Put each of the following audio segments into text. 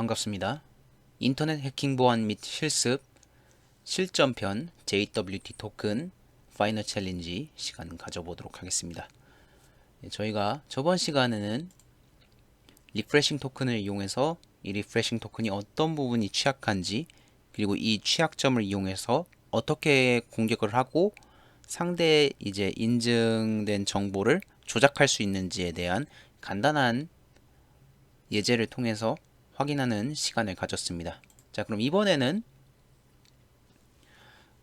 반갑습니다. 인터넷 해킹 보안 및 실습 실전편 JWT 토큰 파이널 챌린지 시간 가져보도록 하겠습니다. 저희가 저번 시간에는 리프레싱 토큰을 이용해서 이 리프레싱 토큰이 어떤 부분이 취약한지, 그리고 이 취약점을 이용해서 어떻게 공격을 하고 상대의 이제 인증된 정보를 조작할 수 있는지에 대한 간단한 예제를 통해서 확인하는 시간을 가졌습니다. 자, 그럼 이번에는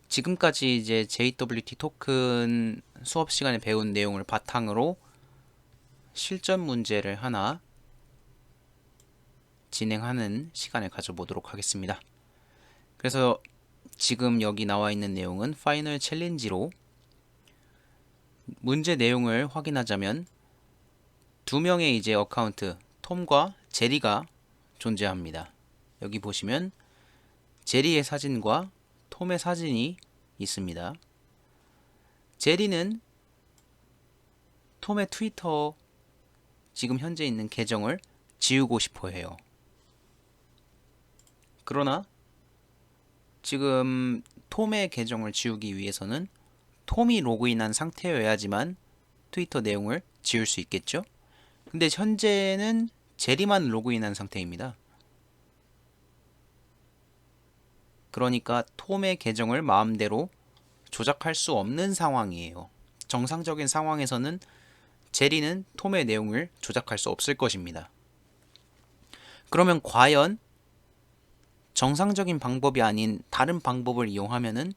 지금까지 이제 JWT 토큰 수업 시간에 배운 내용을 바탕으로 실전 문제를 하나 진행하는 시간을 가져보도록 하겠습니다. 그래서 지금 여기 나와 있는 내용은 파이널 챌린지로, 문제 내용을 확인하자면 두 명의 이제 어카운트 톰과 제리가 존재합니다. 여기 보시면 제리의 사진과 톰의 사진이 있습니다. 제리는 톰의 트위터 지금 현재 있는 계정을 지우고 싶어 해요. 그러나 지금 톰의 계정을 지우기 위해서는 톰이 로그인한 상태여야지만 트위터 내용을 지울 수 있겠죠? 근데 현재는 제리만 로그인한 상태입니다. 그러니까 톰의 계정을 마음대로 조작할 수 없는 상황이에요. 정상적인 상황에서는 제리는 톰의 내용을 조작할 수 없을 것입니다. 그러면 과연 정상적인 방법이 아닌 다른 방법을 이용하면은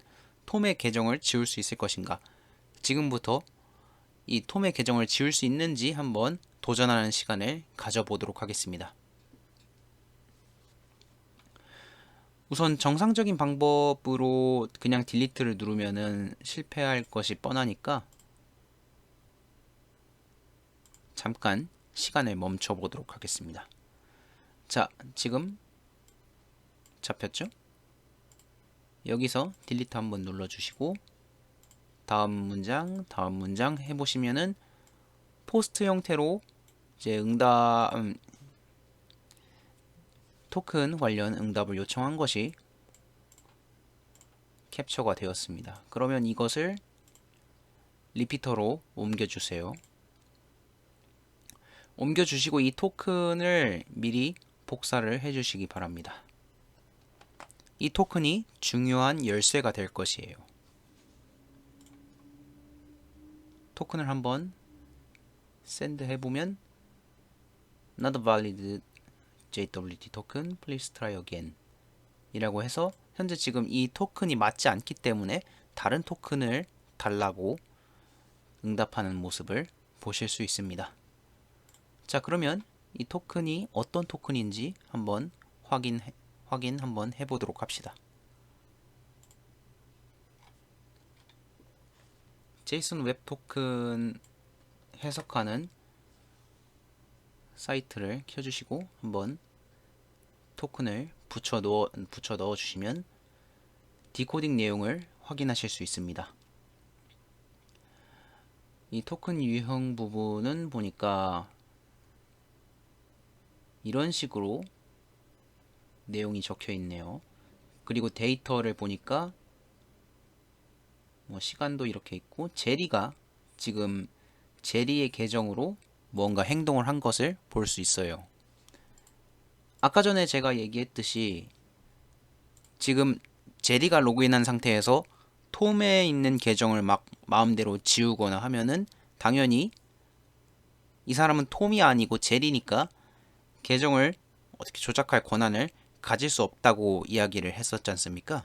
톰의 계정을 지울 수 있을 것인가? 지금부터 이 톰의 계정을 지울 수 있는지 한번 도전하는 시간을 가져보도록 하겠습니다. 우선 정상적인 방법으로 그냥 딜리트를 누르면은 실패할 것이 뻔하니까 잠깐 시간을 멈춰 보도록 하겠습니다. 자, 지금 잡혔죠? 여기서 딜리트 한번 눌러주시고 다음 문장 해보시면은 포스트 형태로 이제 토큰 관련 응답을 요청한 것이 캡처가 되었습니다. 그러면 이것을 리피터로 옮겨주세요. 옮겨주시고 이 토큰을 미리 복사를 해주시기 바랍니다. 이 토큰이 중요한 열쇠가 될 것이에요. 토큰을 한번 샌드 해보면 Not valid JWT token, please try again 이라고 해서 현재 지금 이 토큰이 맞지 않기 때문에 다른 토큰을 달라고 응답하는 모습을 보실 수 있습니다. 자, 그러면 이 토큰이 어떤 토큰인지 한번 확인 한번 해보도록 합시다. 제이슨 웹 토큰 해석하는 사이트를 켜주시고 한번 토큰을 붙여 넣어 주시면 디코딩 내용을 확인하실 수 있습니다. 이 토큰 유형 부분은 보니까 이런 식으로 내용이 적혀 있네요. 그리고 데이터를 보니까 시간도 이렇게 있고, 제리가 지금 제리의 계정으로 뭔가 행동을 한 것을 볼 수 있어요. 아까 전에 제가 얘기했듯이 지금 제리가 로그인한 상태에서 톰에 있는 계정을 막 마음대로 지우거나 하면은 당연히 이 사람은 톰이 아니고 제리니까 계정을 어떻게 조작할 권한을 가질 수 없다고 이야기를 했었지 않습니까?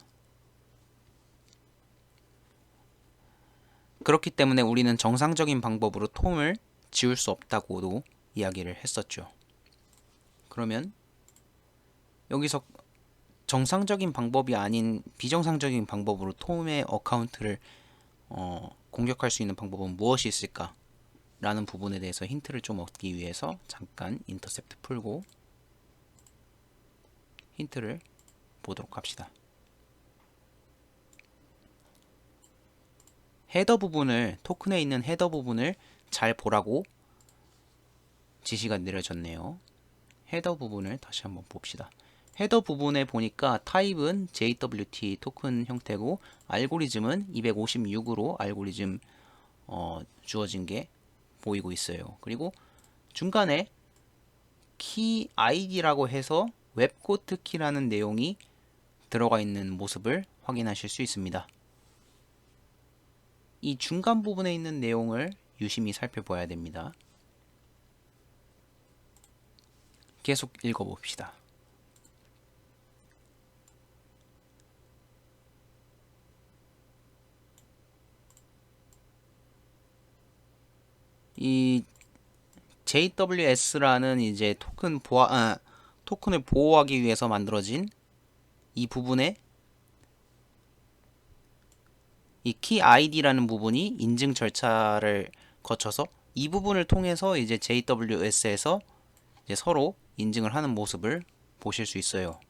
그렇기 때문에 우리는 정상적인 방법으로 톰을 지울 수 없다고도 이야기를 했었죠. 그러면 여기서 정상적인 방법이 아닌 비정상적인 방법으로 톰의 어카운트를 공격할 수 있는 방법은 무엇이 있을까? 라는 부분에 대해서 힌트를 좀 얻기 위해서 잠깐 인터셉트 풀고 힌트를 보도록 합시다. 헤더 부분을, 토큰에 있는 헤더 부분을 잘 보라고 지시가 내려졌네요. 헤더 부분을 다시 한번 봅시다. 헤더 부분에 보니까 타입은 JWT 토큰 형태고 알고리즘은 256으로 알고리즘 주어진 게 보이고 있어요. 그리고 중간에 키 아이디라고 해서 웹코트 키라는 내용이 들어가 있는 모습을 확인하실 수 있습니다. 이 중간 부분에 있는 내용을 유심히 살펴봐야 됩니다. 계속 읽어봅시다. 이 JWS라는 이제 토큰을 보호하기 위해서 만들어진 이 부분에 이 키 아이디라는 부분이 인증 절차를 거쳐서 이 부분을 통해서 이제 JWS에서 이제 서로 인증을 하는 모습을 보실 수 있어요.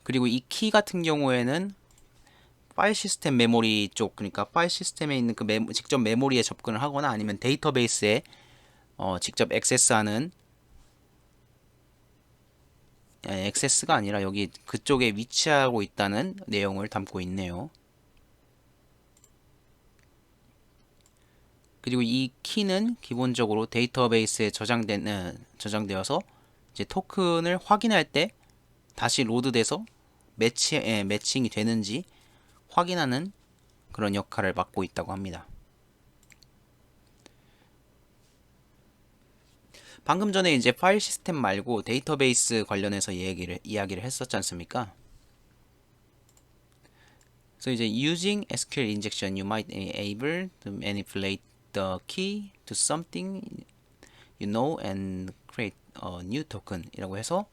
그리고 이 키 같은 경우에는 파일 시스템 메모리 쪽, 그러니까 파일 시스템에 있는 그 직접 메모리에 접근을 하거나 아니면 데이터베이스에 직접 액세스하는, 액세스가 아니라 여기 그쪽에 위치하고 있다는 내용을 담고 있네요. 그리고 이 키는 기본적으로 데이터베이스에 저장되어서 이제 토큰을 확인할 때 다시 로드돼서 매칭이 되는지 확인하는 그런 역할을 맡고 있다고 합니다. 방금 전에 이제 파일 시스템 말고 데이터베이스 관련해서 이야기를 했었지 않습니까? 그래서 이제 using SQL injection, you might be able to manipulate the key to something you know and create a new token 이라고 해서,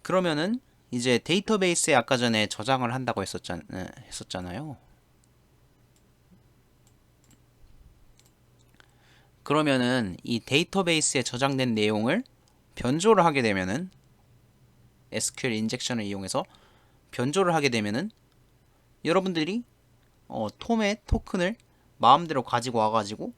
그러면은 이제 데이터베이스에 아까 전에 저장을 한다고 했었잖아요. 그러면은 이 데이터베이스에 저장된 내용을 변조를 하게 되면은 SQL 인젝션을 이용해서 변조를 하게 되면은 여러분들이 톰의 토큰을 마음대로 가지고 와가지고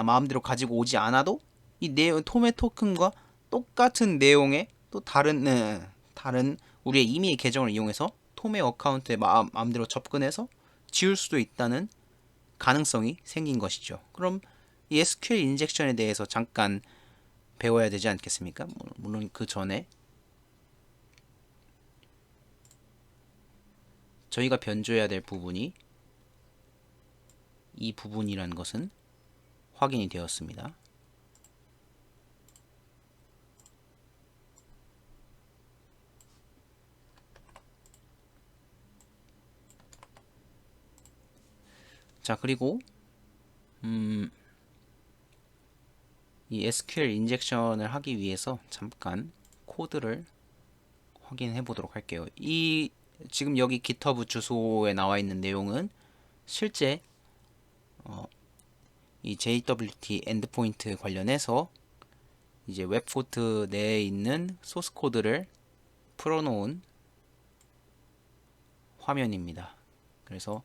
마음대로 가지고 오지 않아도 이 톰의 토큰과 똑같은 내용의 또 다른 우리의 임의의 계정을 이용해서 톰의 어카운트에 마음대로 접근해서 지울 수도 있다는 가능성이 생긴 것이죠. 그럼 이 SQL 인젝션에 대해서 잠깐 배워야 되지 않겠습니까? 물론 그 전에 저희가 변조해야 될 부분이 이 부분이라는 것은 확인이 되었습니다. 자, 그리고 이 SQL 인젝션을 하기 위해서 잠깐 코드를 확인해 보도록 할게요. 지금 여기 GitHub 주소에 나와 있는 내용은 실제 이 JWT 엔드포인트 관련해서 이제 웹포트 내에 있는 소스 코드를 풀어놓은 화면입니다. 그래서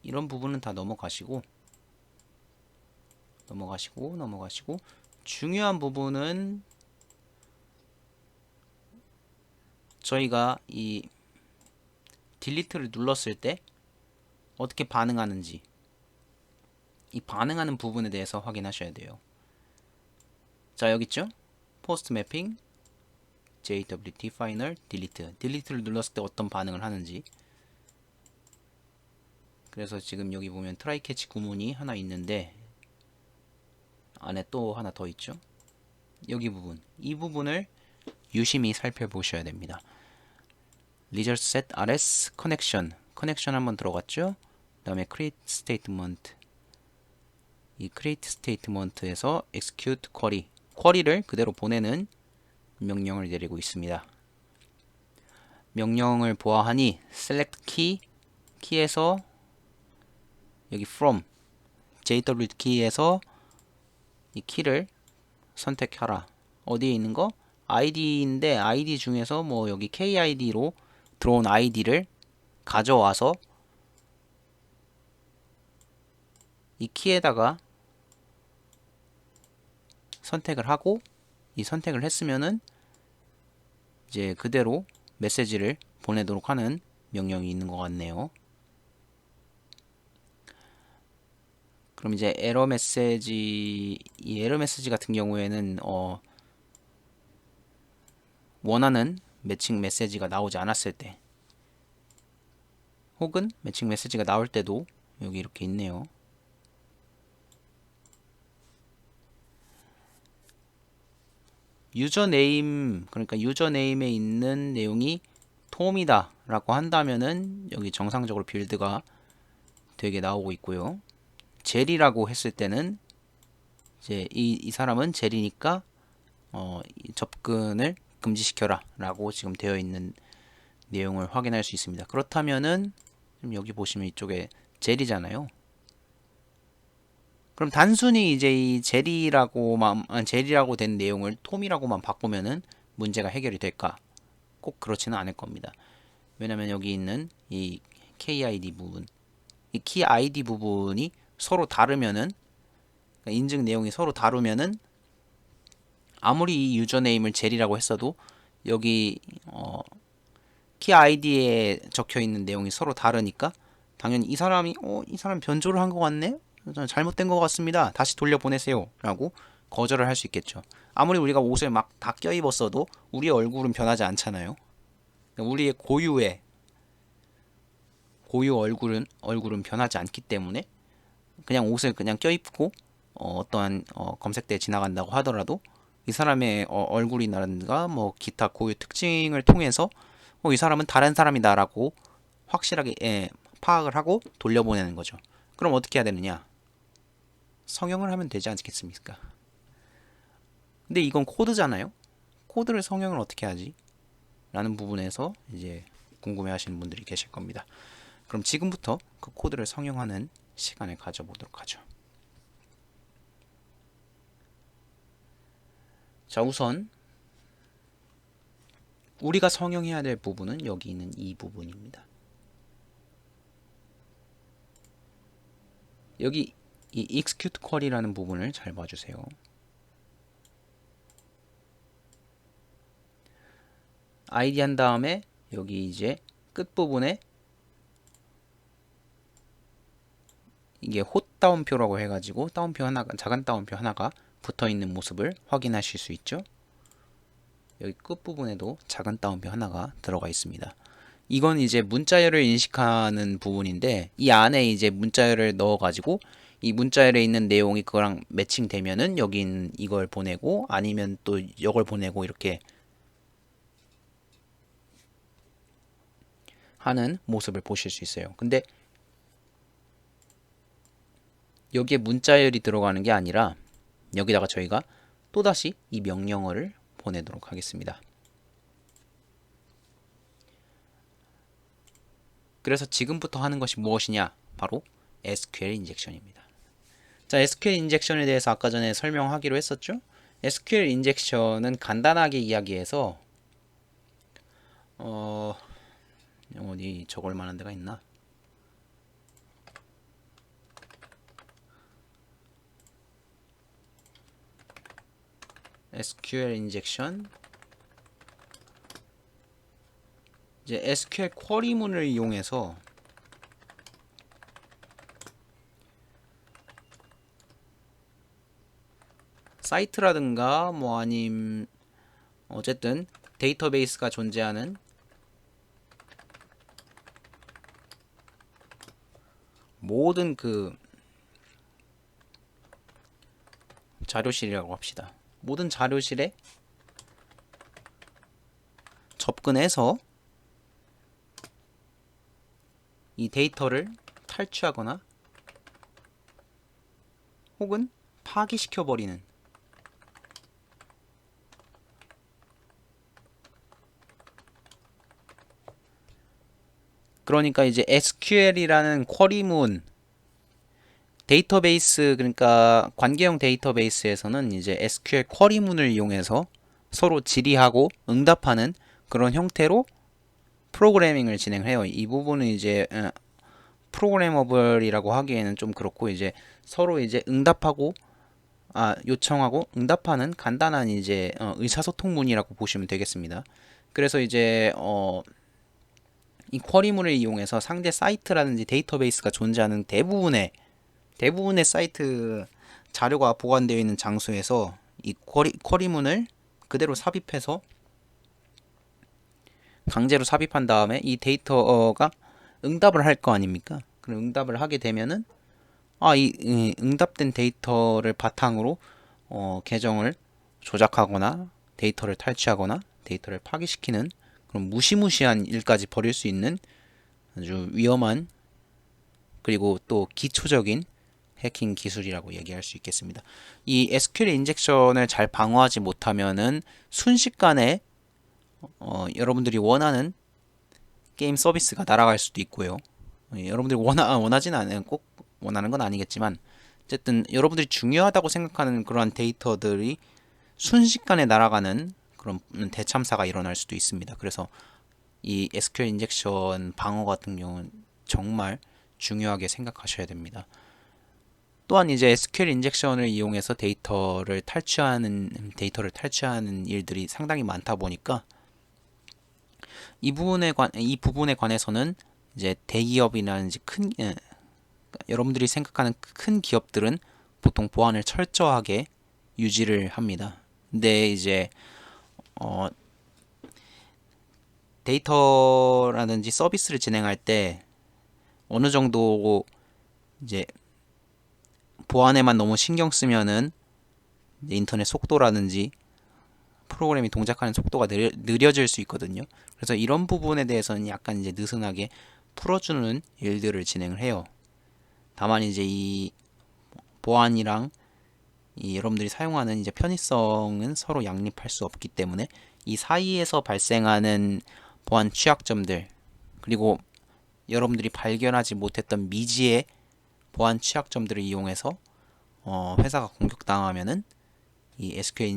이런 부분은 다 넘어가시고 중요한 부분은 저희가 이 딜리트를 눌렀을 때 어떻게 반응하는지, 이 반응하는 부분에 대해서 확인하셔야 돼요. 자, 여기 있죠? 포스트 매핑 JWT final delete. 딜리트를 눌렀을 때 어떤 반응을 하는지. 그래서 지금 여기 보면 트라이 캐치 구문이 하나 있는데 안에 또 하나 더 있죠. 여기 부분, 이 부분을 유심히 살펴보셔야 됩니다. result set rs 커넥션 한번 들어갔죠. 그 다음에 create statement, 이 create statement에서 execute 쿼리를 그대로 보내는 명령을 내리고 있습니다. 명령을 보아하니 select 키에서 여기 from JWT 키에서 이 키를 선택하라. 어디에 있는 거? ID인데 ID 중에서 뭐 여기 KID로 들어온 ID를 가져와서 이 키에다가 선택을 하고 이 선택을 했으면은 이제 그대로 메시지를 보내도록 하는 명령이 있는 것 같네요. 그럼 이제 에러 메시지, 이 에러 메시지 같은 경우에는 원하는 매칭 메시지가 나오지 않았을 때, 혹은 매칭 메시지가 나올 때도 여기 이렇게 있네요. 유저네임, 그러니까 유저네임에 있는 내용이 톰이다 라고 한다면은 여기 정상적으로 빌드가 되게 나오고 있고요. 제리라고 했을 때는 이제 이 사람은 제리니까 이 접근을 금지시켜라 라고 지금 되어 있는 내용을 확인할 수 있습니다. 그렇다면은 지금 여기 보시면 이쪽에 제리잖아요. 그럼 단순히 이제 이 제리라고 된 내용을 톰이라고만 바꾸면은 문제가 해결이 될까? 꼭 그렇지는 않을 겁니다. 왜냐면 여기 있는 이 KID 부분, 이 키 아이디 부분이 서로 다르면은, 그러니까 인증 내용이 서로 다르면은 아무리 이 유저네임을 제리라고 했어도 여기 키 아이디에 적혀 있는 내용이 서로 다르니까 당연히 이 사람이 이 사람 변조를 한 것 같네? 잘못된 것 같습니다. 다시 돌려보내세요. 라고 거절을 할 수 있겠죠. 아무리 우리가 옷을 막 다 껴입었어도 우리의 얼굴은 변하지 않잖아요. 우리의 고유 얼굴은 변하지 않기 때문에 그냥 옷을 그냥 껴입고 어떠한 검색대에 지나간다고 하더라도 이 사람의 얼굴이라든가 뭐 기타 고유 특징을 통해서 이 사람은 다른 사람이다라고 확실하게 파악을 하고 돌려보내는 거죠. 그럼 어떻게 해야 되느냐? 성형을 하면 되지 않겠습니까? 근데 이건 코드잖아요. 코드를 성형을 어떻게 하지? 라는 부분에서 이제 궁금해 하시는 분들이 계실 겁니다. 그럼 지금부터 그 코드를 성형하는 시간을 가져보도록 하죠. 자, 우선 우리가 성형해야 될 부분은 여기 있는 이 부분입니다. 여기 이 execute query라는 부분을 잘 봐주세요. id 한 다음에 여기 이제 끝부분에 이게 홑 따옴표라고 해가지고 따옴표 하나가, 작은 따옴표 하나가 붙어있는 모습을 확인하실 수 있죠. 여기 끝부분에도 작은 따옴표 하나가 들어가 있습니다. 이건 이제 문자열을 인식하는 부분인데 이 안에 이제 문자열을 넣어가지고 이 문자열에 있는 내용이 그거랑 매칭되면은 여긴 이걸 보내고 아니면 또 이걸 보내고 이렇게 하는 모습을 보실 수 있어요. 근데 여기에 문자열이 들어가는 게 아니라 여기다가 저희가 또다시 이 명령어를 보내도록 하겠습니다. 그래서 지금부터 하는 것이 무엇이냐? 바로 SQL 인젝션입니다. 자, SQL 인젝션에 대해서 아까 전에 설명하기로 했었죠? SQL 인젝션은 간단하게 이야기해서 어디 적을 만한 데가 있나? SQL 인젝션, 이제 SQL 쿼리문을 이용해서 사이트라든가 뭐 아님 어쨌든 데이터베이스가 존재하는 모든 그 자료실이라고 합시다. 모든 자료실에 접근해서 이 데이터를 탈취하거나 혹은 파기시켜버리는 그러니까 이제 SQL이라는 쿼리문 데이터베이스 그러니까 관계형 데이터베이스에서는 이제 SQL 쿼리문을 이용해서 서로 질의하고 응답하는 그런 형태로 프로그래밍을 진행해요. 이 부분은 이제 프로그래머블이라고 하기에는 좀 그렇고 이제 서로 이제 응답하고 요청하고 응답하는 간단한 이제 의사소통문이라고 보시면 되겠습니다. 그래서 이제 이 쿼리문을 이용해서 상대 사이트라든지 데이터베이스가 존재하는 대부분의 사이트 자료가 보관되어 있는 장소에서 이 쿼리문을 그대로 삽입해서 강제로 삽입한 다음에 이 데이터가 응답을 할 거 아닙니까? 그럼 응답을 하게 되면은 이 응답된 데이터를 바탕으로 계정을 조작하거나 데이터를 탈취하거나 데이터를 파기시키는 그런 무시무시한 일까지 벌일 수 있는 아주 위험한 그리고 또 기초적인 해킹 기술이라고 얘기할 수 있겠습니다. 이 SQL 인젝션을 잘 방어하지 못하면은 순식간에 여러분들이 원하는 게임 서비스가 날아갈 수도 있고요. 여러분들이 원하진 않아요. 꼭 원하는 건 아니겠지만 어쨌든 여러분들이 중요하다고 생각하는 그러한 데이터들이 순식간에 날아가는 그런 대참사가 일어날 수도 있습니다. 그래서 이 SQL 인젝션 방어 같은 경우는 정말 중요하게 생각하셔야 됩니다. 또한 이제 SQL 인젝션을 이용해서 데이터를 탈취하는 일들이 상당히 많다 보니까 이 부분에 관해서는 이제 대기업이라든지 여러분들이 생각하는 큰 기업들은 보통 보안을 철저하게 유지를 합니다. 근데 이제 데이터라든지 서비스를 진행할 때 어느 정도 이제 보안에만 너무 신경 쓰면은 인터넷 속도라든지 프로그램이 동작하는 속도가 느려질 수 있거든요. 그래서 이런 부분에 대해서는 약간 이제 느슨하게 풀어주는 일들을 진행을 해요. 다만 이제 이 보안이랑 이 여러분들이 사용하는 이제 편의성은 서로 양립할 수 없기 때문에 이 사이에서 발생하는 보안 취약점들 그리고 여러분들이 발견하지 못했던 미지의 보안 취약점들을 이용해서 회사가 공격당하면은 이 SQL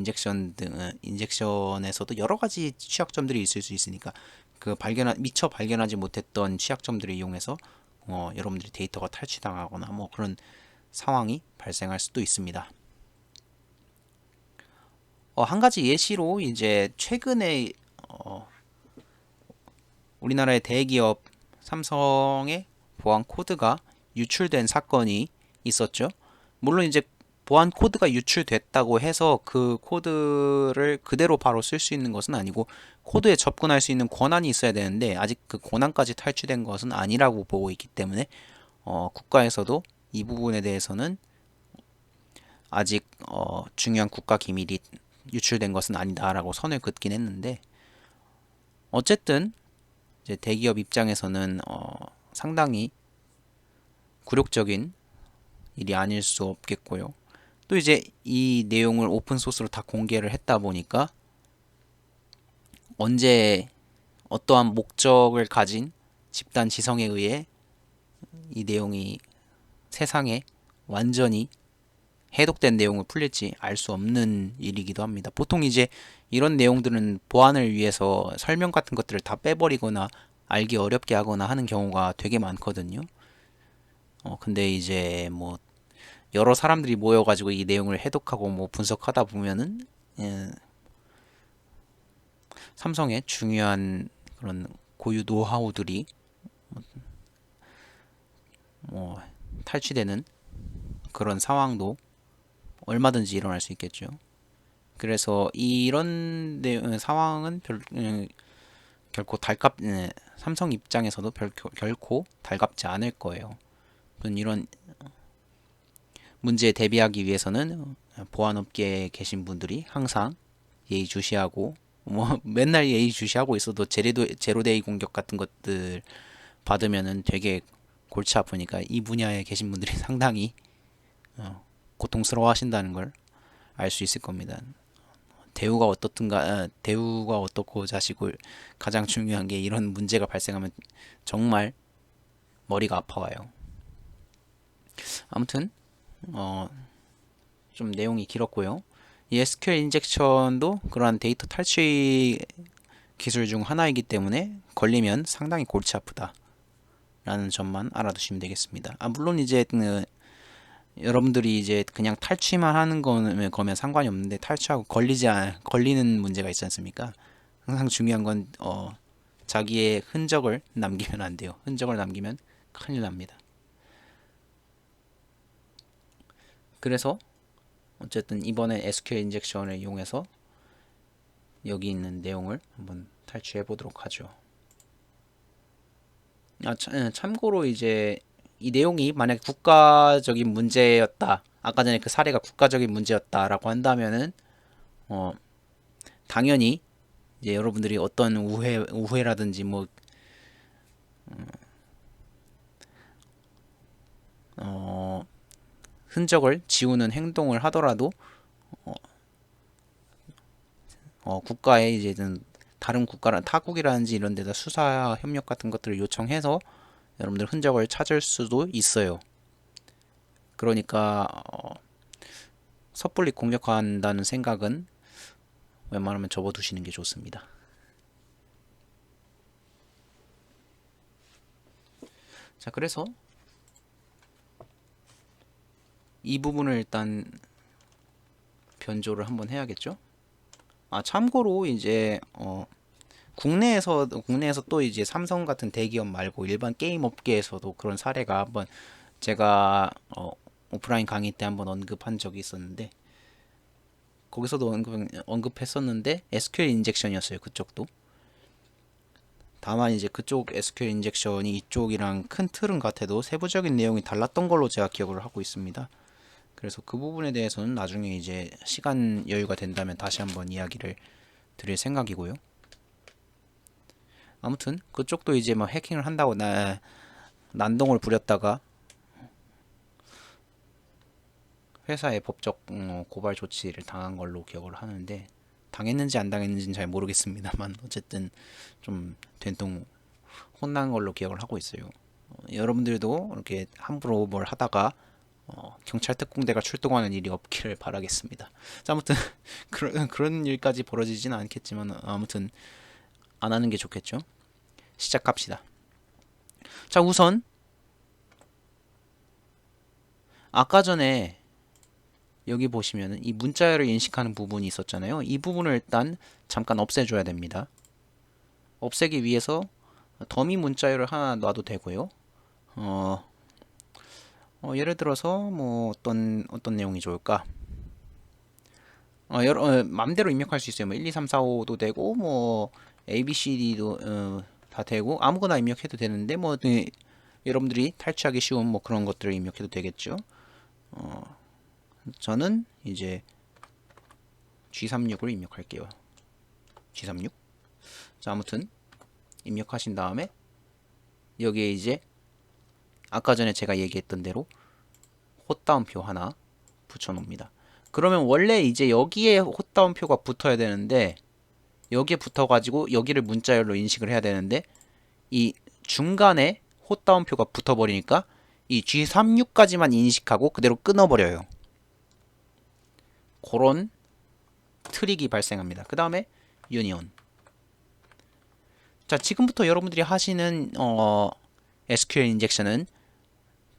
인젝션에서도 여러 가지 취약점들이 있을 수 있으니까 미처 발견하지 못했던 취약점들을 이용해서 여러분들이 데이터가 탈취당하거나 뭐 그런 상황이 발생할 수도 있습니다. 한 가지 예시로 이제 최근에 우리나라의 대기업 삼성의 보안 코드가 유출된 사건이 있었죠. 물론 이제 보안 코드가 유출됐다고 해서 그 코드를 그대로 바로 쓸 수 있는 것은 아니고 코드에 접근할 수 있는 권한이 있어야 되는데 아직 그 권한까지 탈취된 것은 아니라고 보고 있기 때문에 국가에서도 이 부분에 대해서는 아직 중요한 국가 기밀이 유출된 것은 아니다라고 선을 긋긴 했는데 어쨌든 이제 대기업 입장에서는 상당히 굴욕적인 일이 아닐 수 없겠고요. 또 이제 이 내용을 오픈 소스로 다 공개를 했다 보니까 언제 어떠한 목적을 가진 집단 지성에 의해 이 내용이 세상에 완전히 해독된 내용을 풀릴지 알 수 없는 일이기도 합니다. 보통 이제 이런 내용들은 보안을 위해서 설명 같은 것들을 다 빼버리거나 알기 어렵게 하거나 하는 경우가 되게 많거든요. 근데 이제 뭐 여러 사람들이 모여가지고 이 내용을 해독하고 뭐 분석하다 보면은 삼성의 중요한 그런 고유 노하우들이 뭐 탈취되는 그런 상황도 얼마든지 일어날 수 있겠죠. 그래서 이런 상황은 결코 삼성 입장에서도 결코 달갑지 않을 거예요. 이런 문제에 대비하기 위해서는 보안업계에 계신 분들이 항상 예의주시하고 뭐 맨날 예의주시하고 있어도 제로데이 공격 같은 것들 받으면은 되게 골치 아프니까 이 분야에 계신 분들이 상당히 고통스러워 하신다는 걸 알 수 있을 겁니다. 대우가 어떻고 자시고 가장 중요한 게 이런 문제가 발생하면 정말 머리가 아파와요. 아무튼 좀 내용이 길었고요. 이 SQL 인젝션도 그러한 데이터 탈취 기술 중 하나이기 때문에 걸리면 상당히 골치 아프다 라는 점만 알아두시면 되겠습니다. 물론 이제 여러분들이 이제 그냥 탈취만 하는 거면 상관이 없는데 탈취하고 걸리는 문제가 있지 않습니까? 항상 중요한 건 자기의 흔적을 남기면 안 돼요. 흔적을 남기면 큰일 납니다. 그래서 어쨌든 이번에 SQL 인젝션을 이용해서 여기 있는 내용을 한번 탈취해 보도록 하죠. 참고로 이제 이 내용이 만약에 국가적인 문제였다. 아까 전에 그 사례가 국가적인 문제였다라고 한다면은 당연히 이제 여러분들이 어떤 우회라든지 뭐 흔적을 지우는 행동을 하더라도 국가에 이제는 다른 국가랑 타국이라든지 이런 데다 수사 협력 같은 것들을 요청해서 여러분들 흔적을 찾을 수도 있어요. 그러니까 섣불리 공격한다는 생각은 웬만하면 접어두시는 게 좋습니다. 자, 그래서 이 부분을 일단 변조를 한번 해야겠죠. 참고로 이제 국내에서 또 이제 삼성 같은 대기업 말고 일반 게임 업계에서도 그런 사례가 한번 제가 오프라인 강의 때 한번 언급한 적이 있었는데 거기서도 언급했었는데 SQL 인젝션이었어요. 그쪽도. 다만 이제 그쪽 SQL 인젝션이 이쪽이랑 큰 틀은 같아도 세부적인 내용이 달랐던 걸로 제가 기억을 하고 있습니다. 그래서 그 부분에 대해서는 나중에 이제 시간 여유가 된다면 다시 한번 이야기를 드릴 생각이고요. 아무튼 그쪽도 이제 막 해킹을 한다고 난동을 부렸다가 회사에 법적 고발 조치를 당한 걸로 기억을 하는데 당했는지 안 당했는지는 잘 모르겠습니다만 어쨌든 좀 된통 혼난 걸로 기억을 하고 있어요. 여러분들도 이렇게 함부로 뭘 하다가 경찰 특공대가 출동하는 일이 없기를 바라겠습니다. 자, 아무튼 그런 일까지 벌어지지는 않겠지만 아무튼 안 하는 게 좋겠죠. 시작합시다. 자, 우선 아까 전에 여기 보시면은 이 문자열을 인식하는 부분이 있었잖아요. 이 부분을 일단 잠깐 없애줘야 됩니다. 없애기 위해서 더미 문자열을 하나 놔도 되고요. 예를 들어서 뭐 어떤 내용이 좋을까? 맘대로 입력할 수 있어요. 뭐 1, 2, 3, 4, 5도 되고 뭐 A, B, C, D도 다 되고 아무거나 입력해도 되는데 뭐 여러분들이 탈취하기 쉬운 뭐 그런 것들을 입력해도 되겠죠. 저는 이제 G36을 입력할게요. G36. 자, 아무튼 입력하신 다음에 여기에 이제 아까 전에 제가 얘기했던 대로 헛다운표 하나 붙여 놓습니다. 그러면 원래 이제 여기에 헛다운표가 붙어야 되는데 여기에 붙어 가지고 여기를 문자열로 인식을 해야 되는데 이 중간에 헛다운표가 붙어 버리니까 이 G36까지만 인식하고 그대로 끊어 버려요. 그런 트릭이 발생합니다. 그 다음에 유니온. 자, 지금부터 여러분들이 하시는 SQL 인젝션은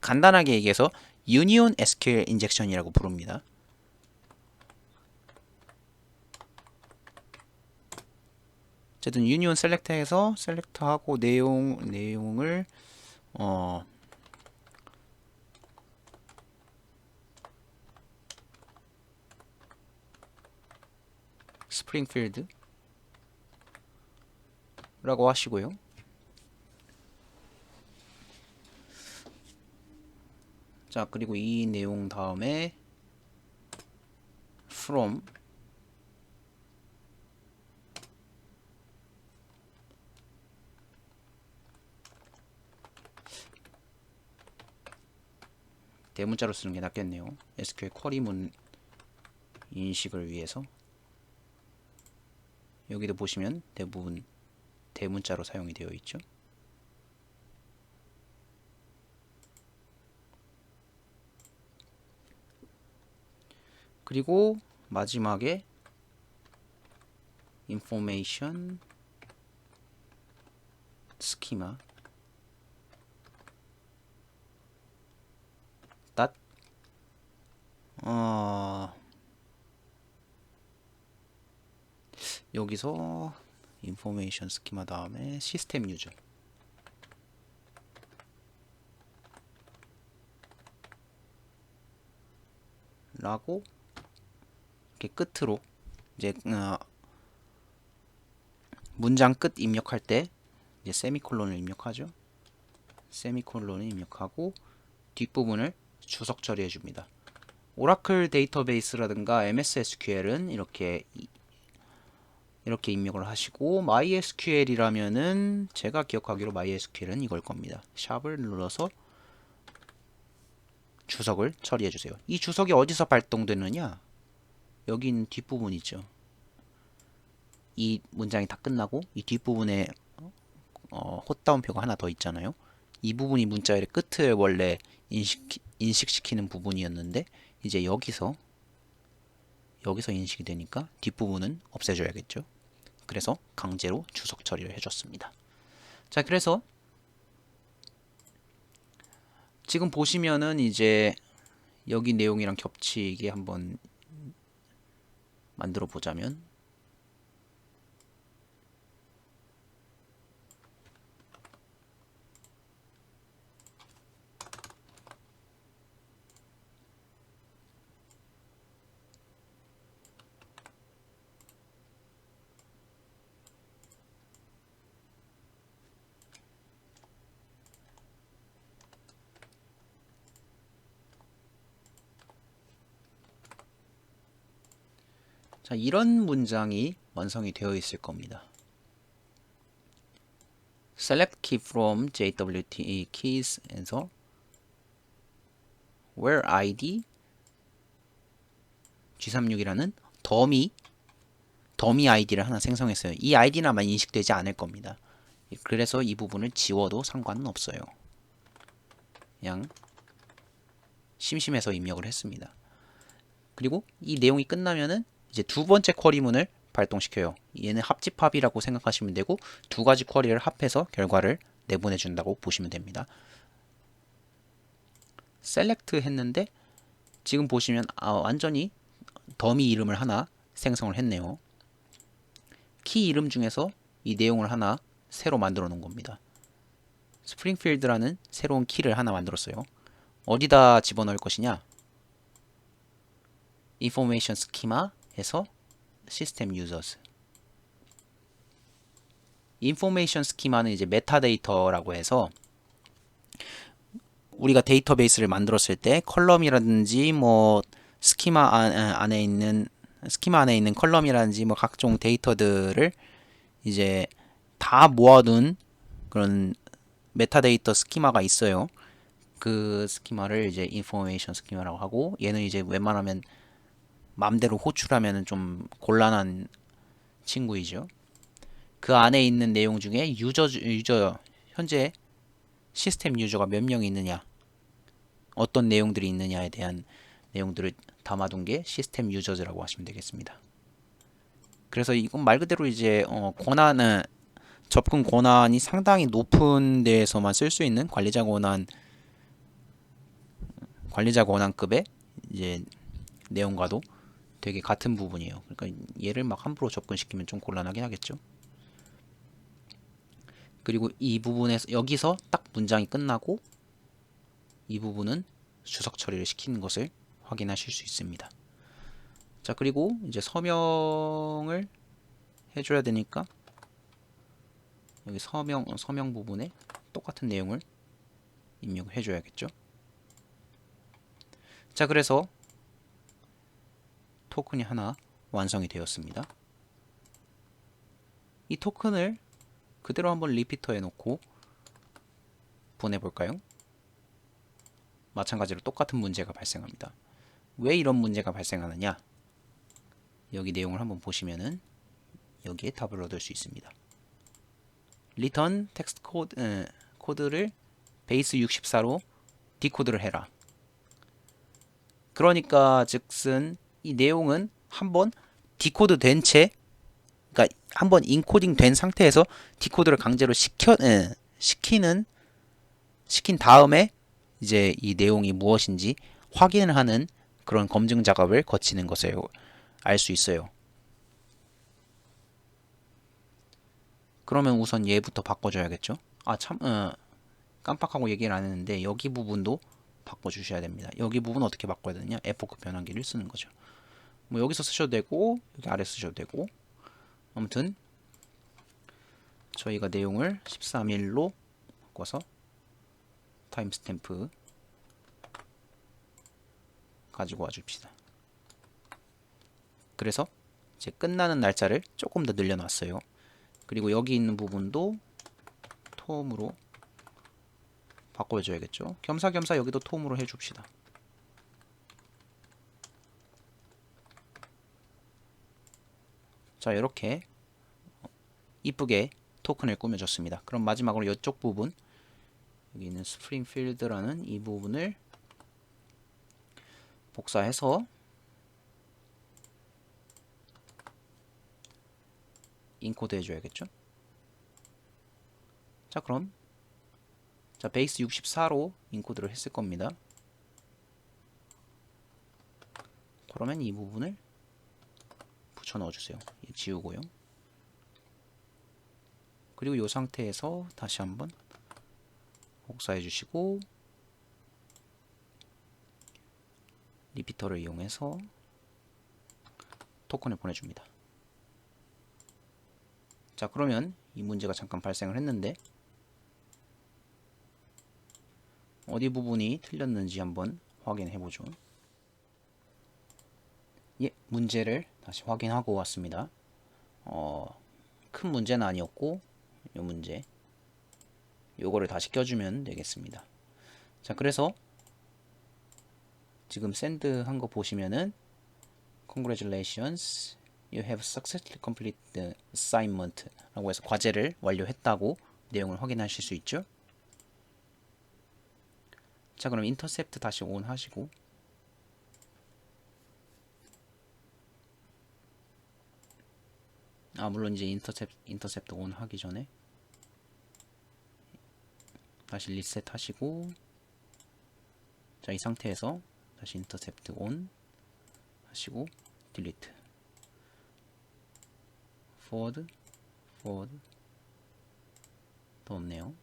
간단하게 얘기해서 유니온 SQL 인젝션이라고 부릅니다. 어쨌든 유니온 셀렉트해서 셀렉트하고 내용을 스프링필드 라고 하시고요. 자, 그리고 이 내용 다음에 from 대문자로 쓰는 게 낫겠네요. SQL 쿼리문 인식을 위해서 여기도 보시면 대부분 대문자로 사용이 되어 있죠. 그리고 마지막에 information schema 여기서 인포메이션 스키마 다음에 시스템 유저 라고 이렇게 끝으로 이제 문장 끝 입력할 때 이제 세미콜론을 입력하죠. 세미콜론을 입력하고 뒷부분을 주석 처리해 줍니다. 오라클 데이터베이스라든가 MS SQL은 이렇게 입력을 하시고 MySQL이라면은 제가 기억하기로 MySQL은 이걸 겁니다. 샵을 눌러서 주석을 처리해 주세요. 이 주석이 어디서 발동되느냐? 여기 있는 뒷부분 있죠. 이 문장이 다 끝나고 이 뒷부분에 헛다운표가 하나 더 있잖아요. 이 부분이 문자의 끝을 원래 인식시키는 부분이었는데 이제 여기서 인식이 되니까 뒷부분은 없애줘야겠죠. 그래서 강제로 주석 처리를 해줬습니다. 자, 그래서 지금 보시면은 이제 여기 내용이랑 겹치게 한번 만들어 보자면 자, 이런 문장이 완성이 되어 있을 겁니다. Select key from JWT keys에서 where ID G36이라는 더미 아이디를 하나 생성했어요. 이 아이디는 아마 인식되지 않을 겁니다. 그래서 이 부분을 지워도 상관은 없어요. 그냥 심심해서 입력을 했습니다. 그리고 이 내용이 끝나면은 이제 두 번째 쿼리문을 발동시켜요. 얘는 합집합이라고 생각하시면 되고 두 가지 쿼리를 합해서 결과를 내보내 준다고 보시면 됩니다. 셀렉트 했는데 지금 보시면 완전히 더미 이름을 하나 생성을 했네요. 키 이름 중에서 이 내용을 하나 새로 만들어 놓은 겁니다. 스프링필드라는 새로운 키를 하나 만들었어요. 어디다 집어넣을 것이냐? 인포메이션 스키마에서 시스템 유저스. 인포메이션 스키마는 이제 메타데이터라고 해서 우리가 데이터베이스를 만들었을 때 컬럼이라든지 뭐 스키마 안에 있는 컬럼이라든지 뭐 각종 데이터들을 이제 다 모아둔 그런 메타데이터 스키마가 있어요. 그 스키마를 이제 인포메이션 스키마라고 하고 얘는 이제 웬만하면 맘대로 호출하면 좀 곤란한 친구이죠. 그 안에 있는 내용 중에 유저 현재 시스템 유저가 몇 명이 있느냐, 어떤 내용들이 있느냐에 대한 내용들을 담아둔 게 시스템 유저즈라고 하시면 되겠습니다. 그래서 이건 말 그대로 이제 권한은 접근 권한이 상당히 높은 데에서만 쓸 수 있는 관리자 권한급의 이제 내용과도 되게 같은 부분이에요. 그러니까 얘를 막 함부로 접근시키면 좀 곤란하긴 하겠죠. 그리고 이 부분에서 여기서 딱 문장이 끝나고 이 부분은 주석 처리를 시키는 것을 확인하실 수 있습니다. 자, 그리고 이제 서명을 해줘야 되니까 여기 서명 부분에 똑같은 내용을 입력을 해줘야겠죠. 자, 그래서 토큰이 하나 완성이 되었습니다. 이 토큰을 그대로 한번 리피터에 놓고 보내볼까요? 마찬가지로 똑같은 문제가 발생합니다. 왜 이런 문제가 발생하느냐? 여기 내용을 한번 보시면은 여기에 답을 얻을 수 있습니다. 리턴 텍스트 코드를 베이스 64로 디코드를 해라. 그러니까 즉슨 이 내용은 한번 디코드 된 채, 그러니까 한번 인코딩 된 상태에서 디코드를 강제로 시킨 다음에 이제 이 내용이 무엇인지 확인을 하는 그런 검증 작업을 거치는 것을 알 수 있어요. 그러면 우선 얘부터 바꿔줘야겠죠? 아, 참, 깜빡하고 얘기를 안 했는데 여기 부분도 바꿔주셔야 됩니다. 여기 부분 어떻게 바꿔야 되느냐? F급 변환기를 쓰는 거죠. 뭐 여기서 쓰셔도 되고 여기 아래 쓰셔도 되고, 아무튼 저희가 내용을 13일로 바꿔서 타임스탬프 가지고 와 줍시다. 그래서 이제 끝나는 날짜를 조금 더 늘려놨어요. 그리고 여기 있는 부분도 톰으로 바꿔줘야겠죠. 겸사겸사 여기도 톰으로 해줍시다. 자, 이렇게 이쁘게 토큰을 꾸며줬습니다. 그럼 마지막으로 이쪽 부분, 여기 있는 스프링필드라는 이 부분을 복사해서 인코드 해줘야겠죠. 자, 그럼 자, 베이스 64로 인코드를 했을 겁니다. 그러면 이 부분을 붙여 넣어주세요. 지우고요. 그리고 이 상태에서 다시 한번 복사해 주시고 리피터를 이용해서 토큰을 보내줍니다. 자, 그러면 이 문제가 잠깐 발생을 했는데 어디 부분이 틀렸는지 한번 확인해 보죠. 예, 문제를 다시 확인하고 왔습니다. 큰 문제는 아니었고 이 문제 요거를 다시 껴주면 되겠습니다. 자, 그래서 지금 샌드 한 거 보시면은 Congratulations, you have successfully completed the assignment 라고 해서 과제를 완료했다고 내용을 확인하실 수 있죠. 자, 그럼 인터셉트 다시 온 하시고 물론 이제 인터셉트 온 하기 전에 다시 리셋 하시고, 자, 이 상태에서 다시 인터셉트 온 하시고 딜리트 forward 더 없네요.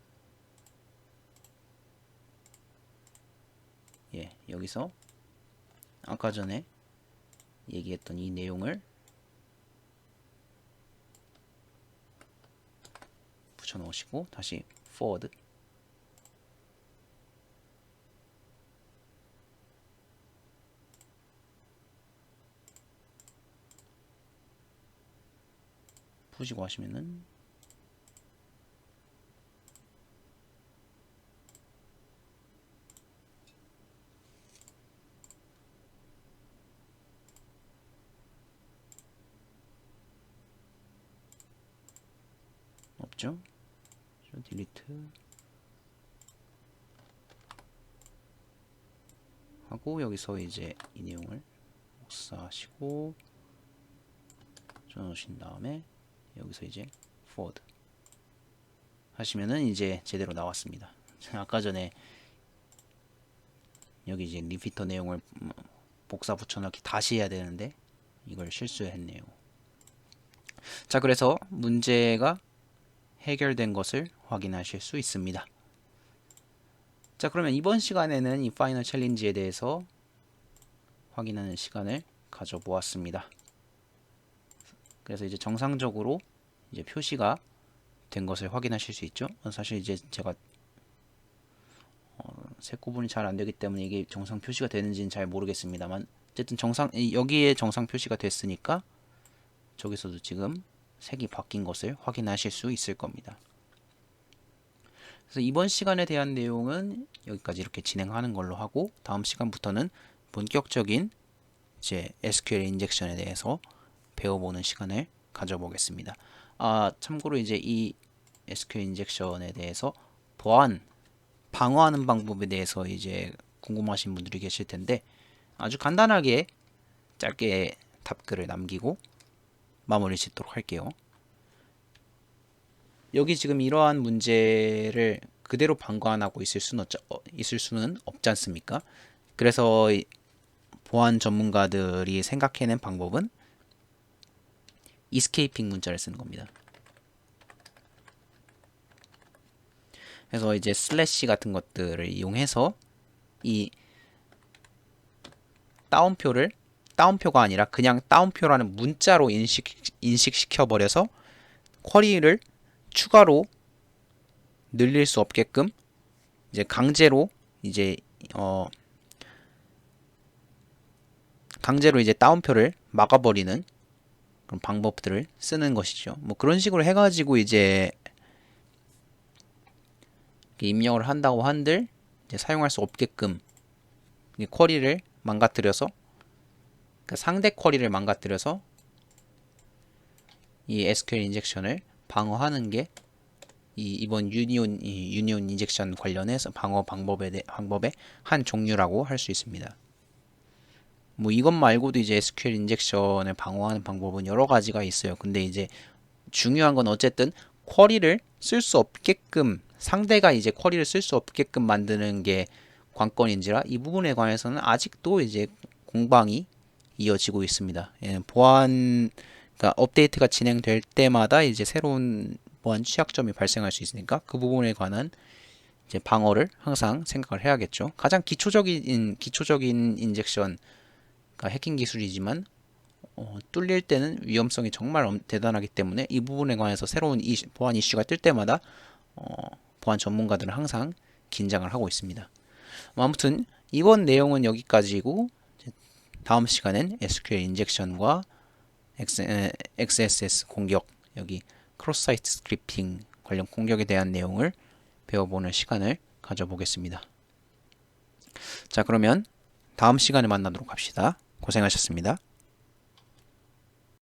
예, 여기서 아까 전에 얘기했던 이 내용을 붙여 넣으시고 다시 forward 푸시고 하시면은 없죠? 딜리트 하고 여기서 이제 이 내용을 복사하시고 넣으신 다음에 여기서 이제 forward 하시면은 이제 제대로 나왔습니다. 아까 전에 여기 이제 리피터 내용을 복사 붙여넣기 다시 해야 되는데 이걸 실수했네요. 자, 그래서 문제가 해결된 것을 확인하실 수 있습니다. 자, 그러면 이번 시간에는 이 파이널 챌린지에 대해서 확인하는 시간을 가져보았습니다. 그래서 이제 정상적으로 이제 표시가 된 것을 확인하실 수 있죠. 사실 이제 제가 색 구분이 잘 안 되기 때문에 이게 정상 표시가 되는지는 잘 모르겠습니다만, 어쨌든 여기에 정상 표시가 됐으니까 저기서도 지금 색이 바뀐 것을 확인하실 수 있을 겁니다. 그래서 이번 시간에 대한 내용은 여기까지 이렇게 진행하는 걸로 하고, 다음 시간부터는 본격적인 이제 SQL 인젝션에 대해서 배워보는 시간을 가져보겠습니다. 참고로 이제 이 SQL 인젝션에 대해서 방어하는 방법에 대해서 이제 궁금하신 분들이 계실 텐데, 아주 간단하게 짧게 답글을 남기고 마무리 짓도록 할게요. 여기 지금 이러한 문제를 그대로 방관하고 있을 수는 없지 않습니까? 그래서 보안 전문가들이 생각해낸 방법은 이스케이핑 문자를 쓰는 겁니다. 그래서 이제 슬래시 같은 것들을 이용해서 이 다운표가 아니라 그냥 다운표라는 문자로 인식시켜 버려서 쿼리를 추가로 늘릴 수 없게끔 이제 강제로 이제 다운표를 막아버리는 그런 방법들을 쓰는 것이죠. 뭐 그런 식으로 해가지고 이제 입력을 한다고 한들 이제 사용할 수 없게끔 쿼리를 망가뜨려서, 그러니까 상대 쿼리를 망가뜨려서 이 SQL 인젝션을 방어하는 게 이번 유니온 인젝션 관련해서 방어 방법의 한 종류라고 할 수 있습니다. 뭐 이것 말고도 이제 SQL 인젝션을 방어하는 방법은 여러 가지가 있어요. 근데 이제 중요한 건 어쨌든 쿼리를 쓸 수 없게끔, 상대가 이제 쿼리를 쓸 수 없게끔 만드는 게 관건인지라 이 부분에 관해서는 아직도 이제 공방이 이어지고 있습니다. 예, 그러니까 업데이트가 진행될 때마다 이제 새로운 보안 취약점이 발생할 수 있으니까 그 부분에 관한 이제 방어를 항상 생각을 해야겠죠. 가장 기초적인 인젝션, 그러니까 해킹 기술이지만 뚫릴 때는 위험성이 정말 대단하기 때문에 이 부분에 관해서 새로운 보안 이슈가 뜰 때마다 보안 전문가들은 항상 긴장을 하고 있습니다. 아무튼 이번 내용은 여기까지고, 다음 시간엔 SQL 인젝션과 XSS 공격, 여기 크로스 사이트 스크립팅 관련 공격에 대한 내용을 배워보는 시간을 가져보겠습니다. 자, 그러면 다음 시간에 만나도록 합시다. 고생하셨습니다.